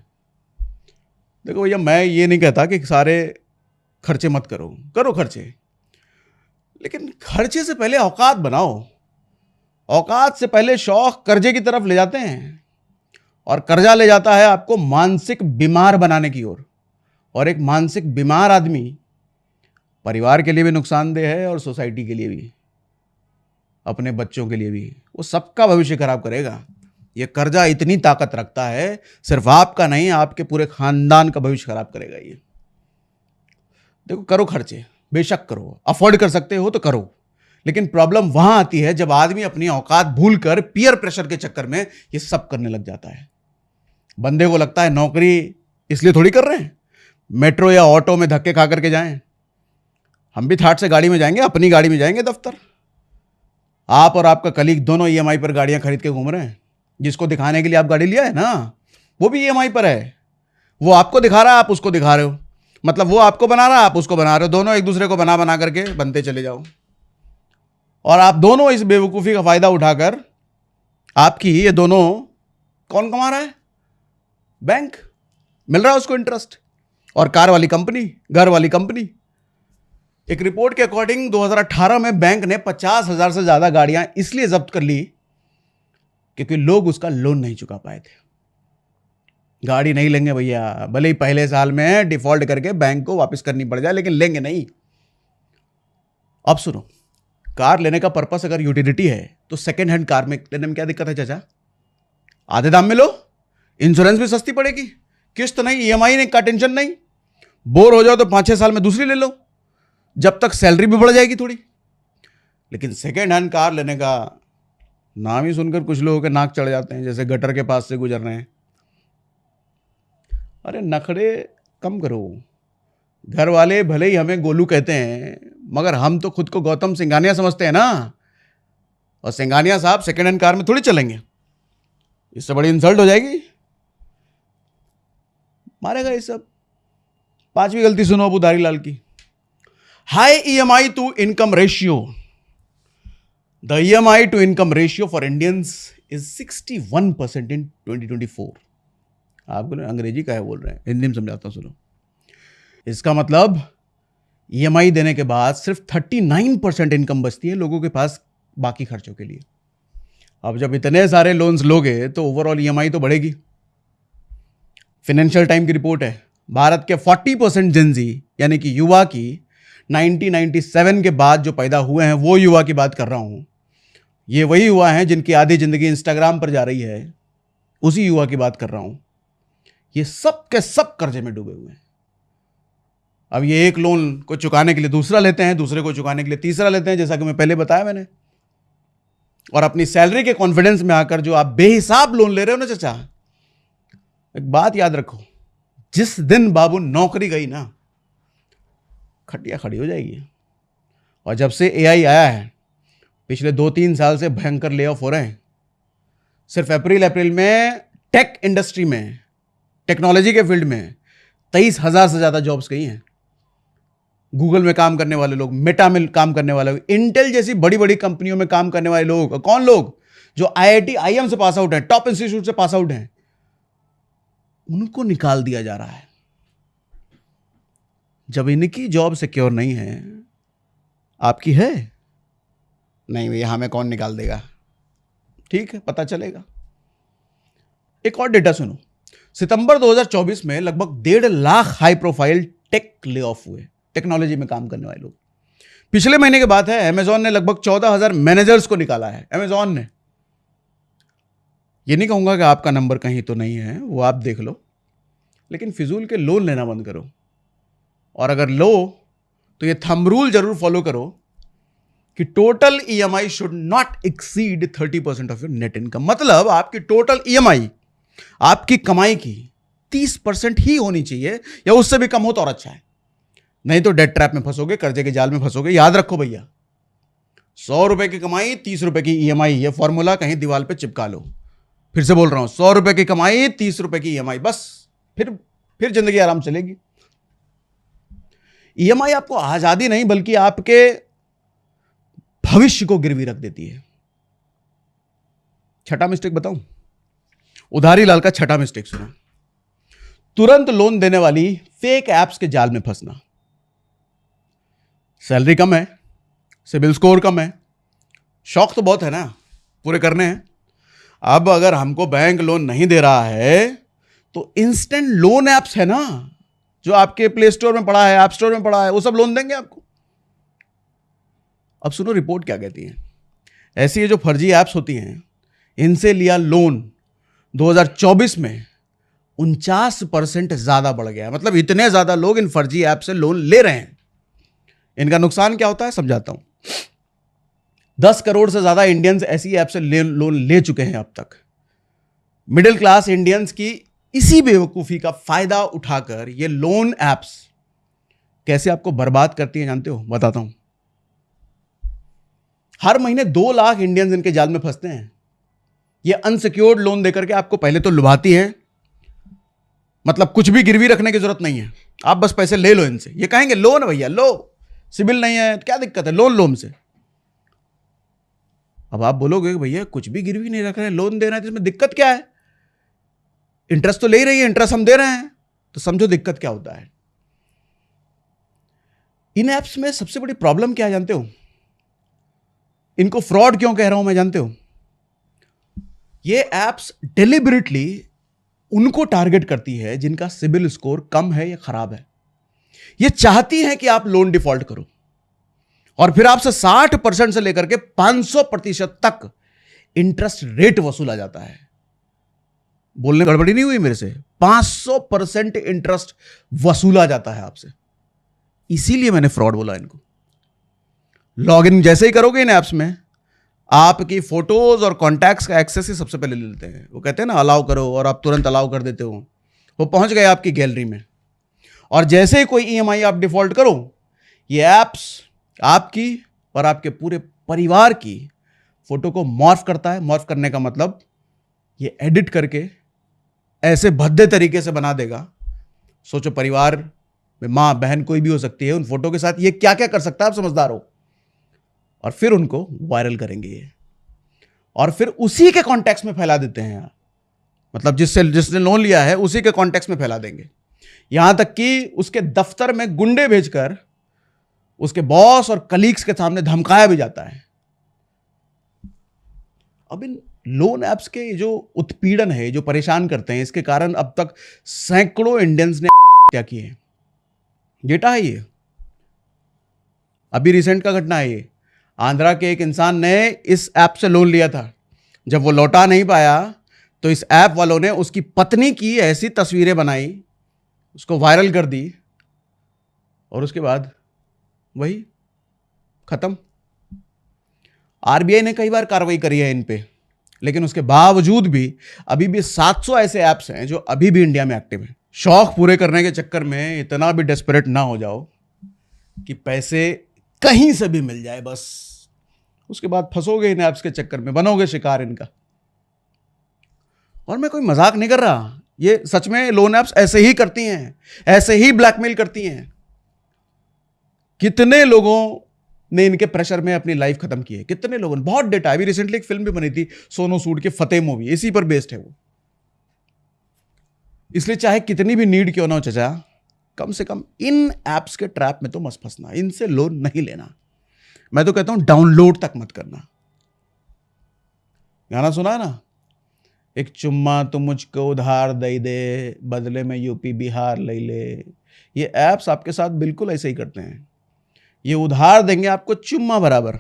देखो भैया, मैं ये नहीं कहता कि सारे खर्चे मत करो, करो खर्चे, लेकिन खर्चे से पहले औकात बनाओ। औकात से पहले शौक कर्जे की तरफ ले जाते हैं, और कर्जा ले जाता है आपको मानसिक बीमार बनाने की ओर। और एक मानसिक बीमार आदमी परिवार के लिए भी नुकसानदेह है और सोसाइटी के लिए भी, अपने बच्चों के लिए भी। वो सबका भविष्य खराब करेगा। ये कर्जा इतनी ताकत रखता है, सिर्फ आपका नहीं, आपके पूरे खानदान का भविष्य खराब करेगा ये। देखो, करो खर्चे, बेशक करो, अफोर्ड कर सकते हो तो करो, लेकिन प्रॉब्लम वहां आती है जब आदमी अपनी औकात भूलकर पीयर प्रेशर के चक्कर में ये सब करने लग जाता है। बंदे को लगता है नौकरी इसलिए थोड़ी कर रहे हैं, मेट्रो या ऑटो में धक्के खा करके जाएं। हम भी थाट से गाड़ी में जाएंगे, अपनी गाड़ी में जाएंगे दफ्तर। आप और आपका कलीग दोनों ईएमआई पर गाड़ियां खरीद के घूम रहे हैं। जिसको दिखाने के लिए आप गाड़ी लिया है ना, वो भी ईएमआई पर है। वो आपको दिखा रहा है, आप उसको दिखा रहे हो। मतलब वो आपको बना रहा है, आप उसको बना रहे हो। दोनों एक दूसरे को बना बना करके बनते चले जाओ, और आप दोनों इस बेवकूफ़ी का फायदा उठाकर, आपकी ये दोनों कौन कमा रहा है? बैंक। मिल रहा है उसको इंटरेस्ट। और कार वाली कंपनी, घर वाली कंपनी। एक रिपोर्ट के अकॉर्डिंग 2018 में बैंक ने 50,000 से ज्यादा गाड़ियां इसलिए जब्त कर ली क्योंकि लोग उसका लोन नहीं चुका पाए थे। गाड़ी नहीं लेंगे भैया, भले ही पहले साल में डिफॉल्ट करके बैंक को वापस करनी पड़ जाए, लेकिन लेंगे नहीं। अब सुनो, कार लेने का पर्पस अगर यूटिलिटी है तो सेकेंड हैंड कार में लेने में क्या दिक्कत है चाचा? आधे दाम में लो, इंश्योरेंस भी सस्ती पड़ेगी, किस्त नहीं, ईएमआई का टेंशन नहीं। बोर हो जाओ तो 5-6 साल में दूसरी ले लो, जब तक सैलरी भी बढ़ जाएगी थोड़ी। लेकिन सेकेंड हैंड कार लेने का नाम ही सुनकर कुछ लोगों के नाक चढ़ जाते हैं, जैसे गटर के पास से गुजर रहे हैं। अरे नखरे कम करो। घर वाले भले ही हमें गोलू कहते हैं, मगर हम तो खुद को गौतम सिंघानिया समझते हैं ना। और सिंघानिया साहब सेकेंड हैंड कार में थोड़ी चलेंगे, इससे बड़ी इंसल्ट हो जाएगी। मारेगा ये सब। 5वीं गलती सुनो अब उधारी लाल की। High EMI to income ratio. The EMI to income ratio for Indians is 61% in 2024। आप बोले अंग्रेजी का है बोल रहे हैं, हिंदी में समझाता हूं, सुनो। इसका मतलब ईएमआई देने के बाद सिर्फ 39% इनकम बचती है लोगों के पास बाकी खर्चों के लिए। अब जब इतने सारे लोन्स लोगे तो ओवरऑल ईएमआई तो बढ़ेगी। फाइनेंशियल टाइम की रिपोर्ट है, भारत के 40% जेनजी यानी कि युवा की 1997 के बाद जो पैदा हुए हैं, वो युवा की बात कर रहा हूं। ये वही युवा हैं जिनकी आधी जिंदगी इंस्टाग्राम पर जा रही है, उसी युवा की बात कर रहा हूं। ये सब के सब कर्जे में डूबे हुए हैं। अब ये एक लोन को चुकाने के लिए दूसरा लेते हैं, दूसरे को चुकाने के लिए तीसरा लेते हैं, जैसा कि मैं पहले बताया मैंने। और अपनी सैलरी के कॉन्फिडेंस में आकर जो आप बेहिसाब लोन ले रहे हो ना चाचा, एक बात याद रखो, जिस दिन बाबू नौकरी गई ना, खटिया खड़ी हो जाएगी। और जब से एआई आया है, पिछले 2-3 साल से भयंकर ले ऑफ हो रहे हैं। सिर्फ अप्रैल में टेक इंडस्ट्री में, टेक्नोलॉजी के फील्ड में 23,000 से ज्यादा जॉब्स गई हैं। गूगल में काम करने वाले लोग, मेटा में काम करने वाले लोग, इंटेल जैसी बड़ी बड़ी कंपनियों में काम करने वाले लोग, कौन लोग? जो IIT IIM से पास आउट है, टॉप इंस्टीट्यूट से पास आउट हैं, उनको निकाल दिया जा रहा है। जब इनकी जॉब सिक्योर नहीं है, आपकी है नहीं भैया, हमें कौन निकाल देगा, ठीक है, पता चलेगा। एक और डेटा सुनो, सितंबर 2024 में लगभग 1.5 lakh high profile tech layoff हुए, टेक्नोलॉजी में काम करने वाले लोग। पिछले महीने की बात है, अमेजॉन ने लगभग 14,000 मैनेजर्स को निकाला है। अमेजॉन ने, ये नहीं कहूंगा कि आपका नंबर कहीं तो नहीं है, वो आप देख लो, लेकिन फिजूल के लोन लेना बंद करो, और अगर लो तो ये थंब रूल जरूर फॉलो करो कि total EMI should not exceed 30% of your net income. मतलब आपकी टोटल EMI आपकी कमाई की 30% ही होनी चाहिए, या उससे भी कम हो तो और अच्छा है, नहीं तो डेट ट्रैप में फंसोगे, कर्जे के जाल में फंसोगे। याद रखो भैया, 100 रुपए की कमाई 30 रुपए की EMI, ये फॉर्मूला कहीं दीवार पे चिपका लो। फिर से बोल रहा हूं, 100 रुपए की कमाई 30 रुपए की EMI, बस फिर जिंदगी आराम चलेगी। EMI आपको आजादी नहीं बल्कि आपके भविष्य को गिरवी रख देती है। छठा मिस्टेक बताऊं, उधारी लाल का छठा मिस्टेक सुनो, तुरंत लोन देने वाली फेक एप्स के जाल में फंसना। सैलरी कम है, सिबिल स्कोर कम है, शौक तो बहुत है ना, पूरे करने हैं। अब अगर हमको बैंक लोन नहीं दे रहा है तो इंस्टेंट लोन एप्स है ना, जो आपके प्ले स्टोर में पड़ा है, ऐप स्टोर में पड़ा है, वो सब लोन देंगे आपको। अब सुनो रिपोर्ट क्या कहती है। ऐसी ये जो फर्जी एप्स होती हैं, इनसे लिया लोन 2024 में 49% ज्यादा बढ़ गया है। मतलब इतने ज्यादा लोग इन फर्जी ऐप से लोन ले रहे हैं। इनका नुकसान क्या होता है समझाता हूं। 10 करोड़ से ज्यादा इंडियंस ऐसी ऐप से लोन ले चुके हैं अब तक। मिडिल क्लास इंडियंस की इसी बेवकूफी का फायदा उठाकर ये लोन एप्स कैसे आपको बर्बाद करती हैं जानते हो? बताता हूं। हर महीने 2 लाख इंडियंस इनके जाल में फंसते हैं। ये अनसिक्योर्ड लोन देकर के आपको पहले तो लुभाती हैं, मतलब कुछ भी गिरवी रखने की जरूरत नहीं है, आप बस पैसे ले लो इनसे। ये कहेंगे लोन भैया लो, सिबिल नहीं है क्या दिक्कत है, लोन लो हमसे। अब आप बोलोगे भैया कुछ भी गिरवी नहीं रख रहे हैं, लोन दे रहे हैं, तो इसमें दिक्कत क्या है? इंटरेस्ट तो ले ही रही है, इंटरेस्ट हम दे रहे हैं, तो समझो दिक्कत क्या होता है। इन एप्स में सबसे बड़ी प्रॉब्लम क्या है जानते हो? इनको फ्रॉड क्यों कह रहा हूं मैं जानते हो? ये एप्स डेलिबरेटली उनको टारगेट करती है जिनका सिबिल स्कोर कम है या खराब है। ये चाहती है कि आप लोन डिफॉल्ट करो और फिर आपसे 60% से लेकर के 500% तक इंटरेस्ट रेट वसूला जाता है। बोलने गड़बड़ी नहीं हुई मेरे से? 500% इंटरेस्ट वसूला जाता है आपसे। इसीलिए मैंने फ्रॉड बोला इनको। लॉगिन जैसे ही करोगे इन ऐप्स में, आपकी फोटोज और कॉन्टैक्ट्स का एक्सेस ही सबसे पहले ले लेते हैं। वो कहते हैं ना अलाउ करो, और आप तुरंत अलाउ कर देते हो। वो पहुंच गए आपकी गैलरी में, और जैसे ही कोई EMI आप डिफॉल्ट करो, ये ऐप्स आपकी और आपके पूरे परिवार की फोटो को मॉर्फ करता है। मॉर्फ करने का मतलब ये एडिट करके ऐसे भद्दे तरीके से बना देगा। सोचो परिवार में मां बहन कोई भी हो सकती है, उन फोटो के साथ ये क्या क्या कर सकता है, आप समझदार हो। और फिर उनको वायरल करेंगे ये, और फिर उसी के कॉन्टेक्स्ट में फैला देते हैं। मतलब जिसने लोन लिया है उसी के कॉन्टेक्स्ट में फैला देंगे। यहां तक कि उसके दफ्तर में गुंडे भेजकर उसके बॉस और कलीग्स के सामने धमकाया भी जाता है। अब इन लोन ऐप्स के जो उत्पीड़न है, जो परेशान करते हैं, इसके कारण अब तक सैकड़ों इंडियंस ने हत्या की है। डेटा है ये, अभी रिसेंट का घटना है ये। आंध्रा के एक इंसान ने इस ऐप से लोन लिया था। जब वो लौटा नहीं पाया तो इस ऐप वालों ने उसकी पत्नी की ऐसी तस्वीरें बनाई, उसको वायरल कर दी, और उसके बाद वही खत्म। RBI ने कई बार कार्रवाई करी है इन पे, लेकिन उसके बावजूद भी अभी भी 700 ऐसे ऐप्स हैं जो अभी भी इंडिया में एक्टिव हैं। शौक पूरे करने के चक्कर में इतना भी डेस्परेट ना हो जाओ कि पैसे कहीं से भी मिल जाए, बस उसके बाद फंसोगे इन ऐप्स के चक्कर में, बनोगे शिकार इनका। और मैं कोई मजाक नहीं कर रहा, ये सच में लोन ऐप्स ऐसे ही करती हैं, ऐसे ही ब्लैकमेल करती हैं। कितने लोगों ने इनके प्रेशर में अपनी लाइफ खत्म की है। कितने लोगों ने, बहुत डेटा। अभी रिसेंटली एक फिल्म भी बनी थी सोनू सूद की, फतेह मूवी, इसी पर बेस्ड है वो। इसलिए चाहे कितनी भी नीड क्यों ना हो चाचा, कम से कम इन एप्स के ट्रैप में तो मत फंसना, इनसे लोन नहीं लेना। मैं तो कहता हूं डाउनलोड तक मत करना। गाना सुना है ना, एक चुम्मा तो मुझको उधार दे दे, बदले में यूपी बिहार ले ले। ये ऐप्स आपके साथ बिल्कुल ऐसे ही करते हैं। ये उधार देंगे आपको चुम्मा बराबर,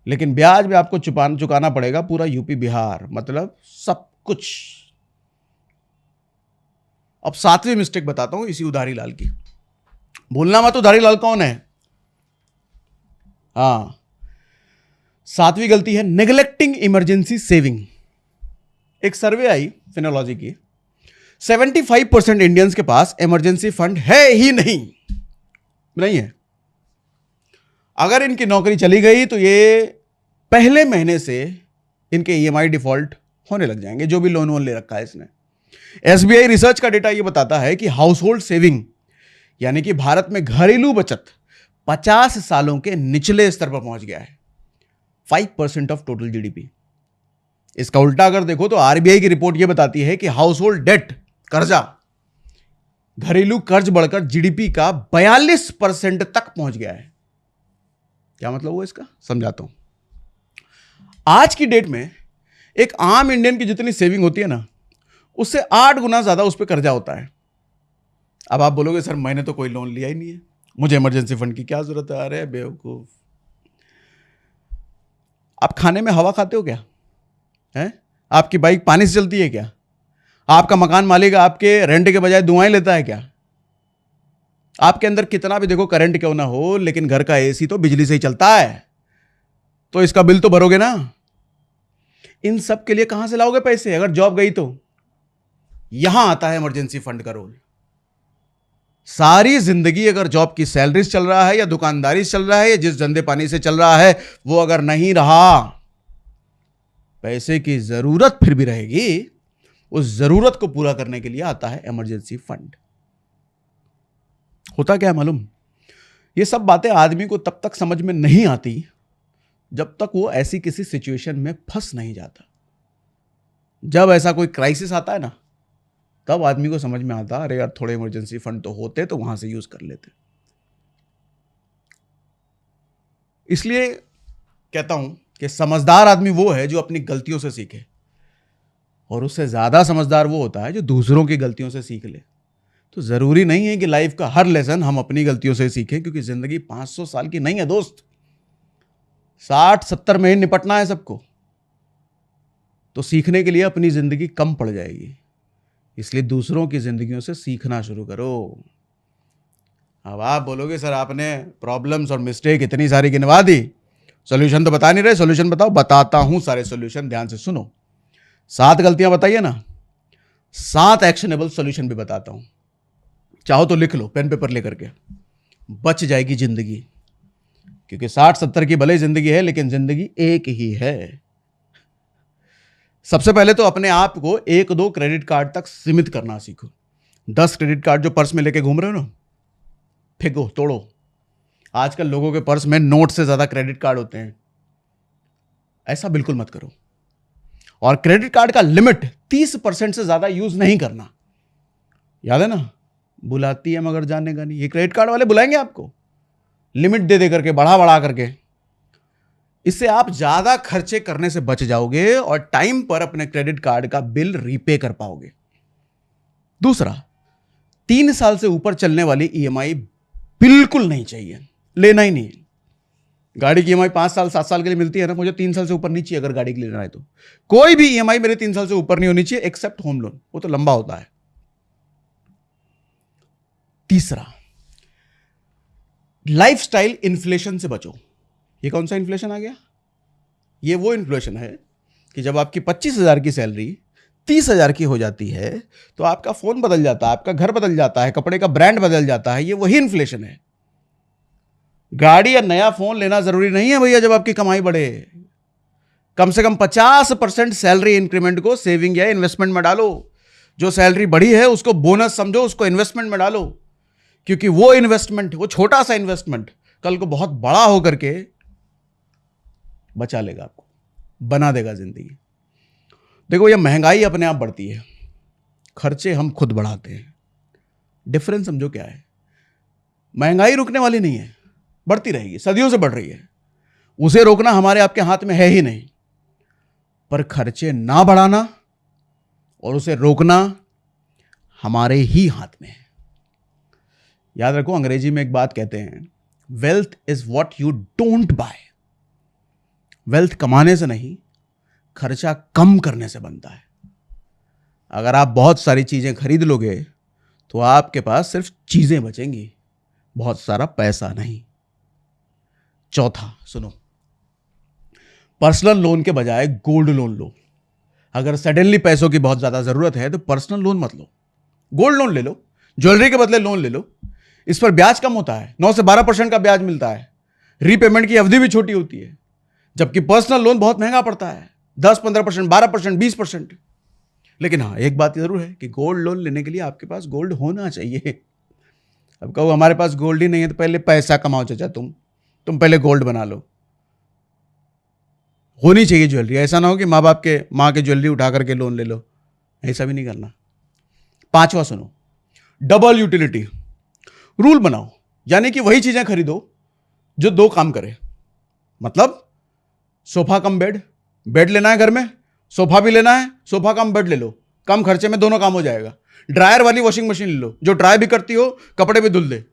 लेकिन ब्याज भी आपको चुकाना पड़ेगा पूरा यूपी बिहार, मतलब सब कुछ। अब 7वीं मिस्टेक बताता हूं इसी उधारी लाल की। भूलना मत उधारी लाल कौन है। हाँ, 7वीं गलती है नेग्लेक्टिंग इमरजेंसी सेविंग। एक सर्वे आई फिनोलॉजी की, 75% इंडियंस के पास इमरजेंसी फंड है ही नहीं है। अगर इनकी नौकरी चली गई तो ये पहले महीने से इनके ईएमआई डिफॉल्ट होने लग जाएंगे, जो भी लोन वोन ले रखा है इसने। एसबीआई रिसर्च का डेटा ये बताता है कि हाउस होल्ड सेविंग, यानी कि भारत में घरेलू बचत 50 सालों के निचले स्तर पर पहुंच गया है, 5% ऑफ टोटल जीडीपी। इसका उल्टा अगर देखो तो आरबीआई की रिपोर्ट यह बताती है कि हाउस होल्ड डेट, कर्जा, घरेलू कर्ज बढ़कर जीडीपी का 42% तक पहुंच गया है। क्या मतलब हुआ इसका, समझाता हूं। आज की डेट में एक आम इंडियन की जितनी सेविंग होती है ना, उससे 8 गुना ज्यादा उस पर कर्जा होता है। अब आप बोलोगे सर मैंने तो कोई लोन लिया ही नहीं है, मुझे इमरजेंसी फंड की क्या जरूरत है। अरे बेवकूफ, आप खाने में हवा खाते हो क्या है? आपकी बाइक पानी से चलती है क्या? आपका मकान मालिक आपके रेंट के बजाय दुआएं लेता है क्या? आपके अंदर कितना भी देखो करंट क्यों ना हो, लेकिन घर का एसी तो बिजली से ही चलता है, तो इसका बिल तो भरोगे ना। इन सब के लिए कहां से लाओगे पैसे अगर जॉब गई तो? यहां आता है इमरजेंसी फंड का रोल। सारी जिंदगी अगर जॉब की सैलरी से चल रहा है या दुकानदारी से चल रहा है या जिस धंधे पानी से चल रहा है वो अगर नहीं रहा, पैसे की जरूरत फिर भी रहेगी। उस जरूरत को पूरा करने के लिए आता है इमरजेंसी फंड। होता क्या है मालूम, ये सब बातें आदमी को तब तक समझ में नहीं आती जब तक वो ऐसी किसी सिचुएशन में फंस नहीं जाता। जब ऐसा कोई क्राइसिस आता है ना, तब आदमी को समझ में आता, अरे यार थोड़े इमरजेंसी फंड तो होते तो वहां से यूज कर लेते। इसलिए कहता हूं कि समझदार आदमी वो है जो अपनी गलतियों से सीखे, और उससे ज्यादा समझदार वो होता है जो दूसरों की गलतियों से सीख ले। तो जरूरी नहीं है कि लाइफ का हर लेसन हम अपनी गलतियों से सीखें, क्योंकि जिंदगी 500 साल की नहीं है दोस्त, 60-70 में ही निपटना है सबको। तो सीखने के लिए अपनी जिंदगी कम पड़ जाएगी, इसलिए दूसरों की जिंदगियों से सीखना शुरू करो। अब आप बोलोगे सर आपने प्रॉब्लम्स और मिस्टेक इतनी सारी गिनवा दी, सॉल्यूशन तो बता नहीं रहे। सॉल्यूशन बताओ। बताता हूं सारे सॉल्यूशन, ध्यान से सुनो। 7 गलतियां बताइए ना, 7 एक्शनेबल सॉल्यूशन भी बताता हूं। चाहो तो लिख लो पेन पेपर लेकर के, बच जाएगी जिंदगी। क्योंकि 60-70 की भले जिंदगी है, लेकिन जिंदगी एक ही है। सबसे पहले तो अपने आप को 1-2 क्रेडिट कार्ड तक सीमित करना सीखो। 10 क्रेडिट कार्ड जो पर्स में लेके घूम रहे हो ना, फेंको, तोड़ो। आजकल लोगों के पर्स में नोट से ज्यादा क्रेडिट कार्ड होते हैं, ऐसा बिल्कुल मत करो। और क्रेडिट कार्ड का लिमिट 30% से ज्यादा यूज नहीं करना। याद है ना, बुलाती है मगर जाने का नहीं। ये क्रेडिट कार्ड वाले बुलाएंगे आपको लिमिट दे दे करके, बढ़ा बढ़ा करके। इससे आप ज्यादा खर्चे करने से बच जाओगे और टाइम पर अपने क्रेडिट कार्ड का बिल रीपे कर पाओगे। दूसरा, 3 साल से ऊपर चलने वाली ईएमआई बिल्कुल नहीं चाहिए, लेना ही नहीं। गाड़ी की ईएमआई 5 साल 7 साल के लिए मिलती है ना, मुझे 3 साल से ऊपर नहीं चाहिए। अगर गाड़ी के लिए लेना है तो कोई भी ईएमआई मेरे 3 साल से ऊपर नहीं होनी चाहिए, एक्सेप्ट होम लोन, वो तो लंबा होता है। तीसरा, लाइफस्टाइल इन्फ्लेशन से बचो। ये कौन सा इन्फ्लेशन आ गया? ये वो इन्फ्लेशन है कि जब आपकी 25,000 की सैलरी 30,000 की हो जाती है तो आपका फोन बदल जाता है, आपका घर बदल जाता है, कपड़े का ब्रांड बदल जाता है। ये वही इन्फ्लेशन है। गाड़ी या नया फोन लेना जरूरी नहीं है भैया जब आपकी कमाई बढ़े। कम से कम 50% सैलरी इंक्रीमेंट को सेविंग या इन्वेस्टमेंट में डालो। जो सैलरी बढ़ी है उसको बोनस समझो, उसको इन्वेस्टमेंट में डालो, क्योंकि वो इन्वेस्टमेंट, वो छोटा सा इन्वेस्टमेंट कल को बहुत बड़ा होकर के बचा लेगा आपको, बना देगा जिंदगी। देखो, ये महंगाई अपने आप बढ़ती है, खर्चे हम खुद बढ़ाते हैं। डिफरेंस समझो क्या है। महंगाई रुकने वाली नहीं है, बढ़ती रहेगी, सदियों से बढ़ रही है। उसे रोकना हमारे आपके हाथ में है ही नहीं। पर खर्चे ना बढ़ाना और उसे रोकना हमारे ही हाथ में है। याद रखो, अंग्रेजी में एक बात कहते हैं, wealth is what you don't buy. Wealth कमाने से नहीं, खर्चा कम करने से बनता है। अगर आप बहुत सारी चीजें खरीद लोगे तो आपके पास सिर्फ चीजें बचेंगी, बहुत सारा पैसा नहीं। चौथा सुनो, पर्सनल लोन के बजाय गोल्ड लोन लो। अगर सडनली पैसों की बहुत ज्यादा जरूरत है तो पर्सनल लोन मत लो, गोल्ड लोन ले लो, ज्वेलरी के बदले लोन ले लो। इस पर ब्याज कम होता है, 9 से 12% का ब्याज मिलता है, रीपेमेंट की अवधि भी छोटी होती है। जबकि पर्सनल लोन बहुत महंगा पड़ता है, 10-15%, 12%, 20%। लेकिन हाँ, एक बात जरूर है कि गोल्ड लोन लेने के लिए आपके पास गोल्ड होना चाहिए। अब कहो हमारे पास गोल्ड ही नहीं है, तो पहले पैसा कमाओ चाचा, तुम पहले गोल्ड बना लो। होनी चाहिए ज्वेलरी, ऐसा ना हो कि माँ के ज्वेलरी उठा करके लोन ले लो, ऐसा भी नहीं करना। पांचवा सुनो, डबल यूटिलिटी रूल बनाओ, यानी कि वही चीजें खरीदो जो 2 काम करे। मतलब सोफा कम बेड, बेड लेना है घर में, सोफा भी लेना है, सोफा कम बेड ले लो, कम खर्चे में दोनों काम हो जाएगा। ड्रायर वाली वॉशिंग मशीन ले लो, जो ड्राई भी करती हो, कपड़े भी धुल दे।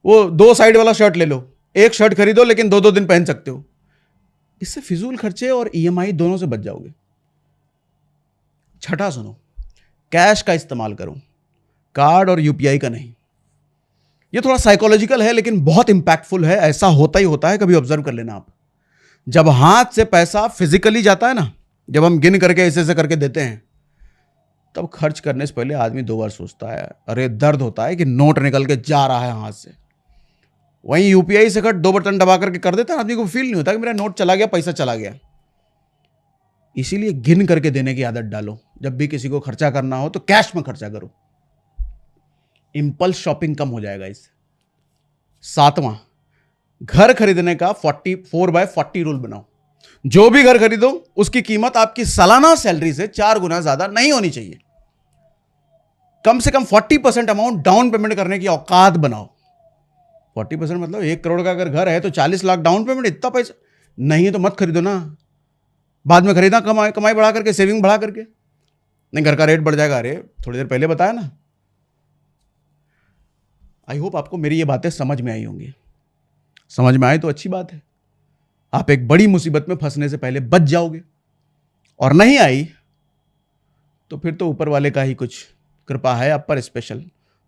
वो 2 साइड वाला शर्ट ले लो, एक शर्ट खरीदो लेकिन 2-2 दिन पहन सकते हो। इससे फिजूल खर्चे और ईएमआई दोनों से बच जाओगे। छठा सुनो, कैश का इस्तेमाल करो, कार्ड और यूपीआई का नहीं। ये थोड़ा साइकोलॉजिकल है लेकिन बहुत इंपैक्टफुल है। ऐसा होता ही होता है, कभी ऑब्जर्व कर लेना आप। जब हाथ से पैसा फिजिकली जाता है ना, जब हम गिन करके ऐसे करके देते हैं, तब खर्च करने से पहले आदमी 2 बार सोचता है। अरे दर्द होता है कि नोट निकल के जा रहा है हाथ से। वहीं यूपीआई से कट 2 बटन दबा करके कर देता है, आदमी को फील नहीं होता कि मेरा नोट चला गया, पैसा चला गया। इसीलिए गिन करके देने की आदत डालो। जब भी किसी को खर्चा करना हो तो कैश में खर्चा करो, इंपल्स शॉपिंग कम हो जाएगा इससे। 7वां, घर खरीदने का 44/40 रूल बनाओ। जो भी घर खरीदो उसकी कीमत आपकी सालाना सैलरी से 4 गुना ज्यादा नहीं होनी चाहिए। कम से कम 40% अमाउंट डाउन पेमेंट करने की औकात बनाओ। 40% मतलब 1 करोड़ का अगर घर है तो 40 लाख डाउन पेमेंट, इतना पैसा नहीं है तो मत खरीदो ना। बाद में खरीदना, कमाई बढ़ा करके, सेविंग बढ़ा करके। नहीं, घर का रेट बढ़ जाएगा। अरे थोड़ी देर पहले बताया ना। आई होप आपको मेरी ये बातें समझ में आई होंगी। समझ में आए तो अच्छी बात है, आप एक बड़ी मुसीबत में फंसने से पहले बच जाओगे। और नहीं आई तो फिर तो ऊपर वाले का ही कुछ कृपा है आप पर स्पेशल,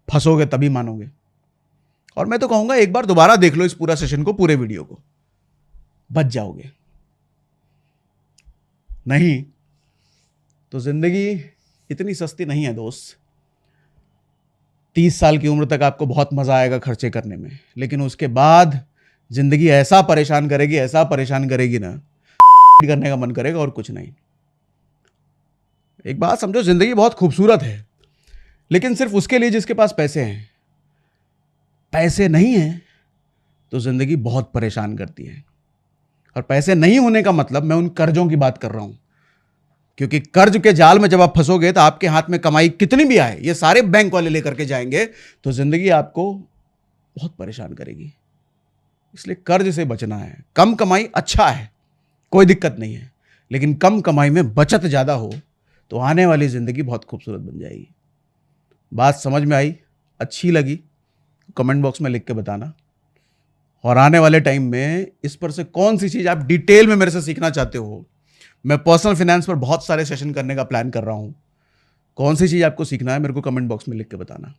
फंसोगे तभी मानोगे। और मैं तो कहूंगा एक बार दोबारा देख लो इस पूरा सेशन को, पूरे वीडियो को, बच जाओगे। नहीं तो जिंदगी इतनी सस्ती नहीं है दोस्त। 30 साल की उम्र तक आपको बहुत मजा आएगा खर्चे करने में, लेकिन उसके बाद जिंदगी ऐसा परेशान करेगी ना, करने का मन करेगा और कुछ नहीं। एक बात समझो, जिंदगी बहुत खूबसूरत है, लेकिन सिर्फ उसके लिए जिसके पास पैसे हैं। पैसे नहीं हैं तो जिंदगी बहुत परेशान करती है। और पैसे नहीं होने का मतलब मैं उन कर्जों की बात कर रहा हूं, क्योंकि कर्ज के जाल में जब आप फंसोगे तो आपके हाथ में कमाई कितनी भी आए, ये सारे बैंक वाले लेकर के जाएंगे, तो जिंदगी आपको बहुत परेशान करेगी। इसलिए कर्ज से बचना है। कम कमाई अच्छा है, कोई दिक्कत नहीं है, लेकिन कम कमाई में बचत ज्यादा हो तो आने वाली जिंदगी बहुत खूबसूरत बन जाएगी। बात समझ में आई, अच्छी लगी, कमेंट बॉक्स में लिख के बताना। और आने वाले टाइम में इस पर से कौन सी चीज आप डिटेल में मेरे से सीखना चाहते हो, मैं पर्सनल फाइनेंस पर बहुत सारे सेशन करने का प्लान कर रहा हूं। कौन सी चीज आपको सीखना है मेरे को कमेंट बॉक्स में लिख के बताना।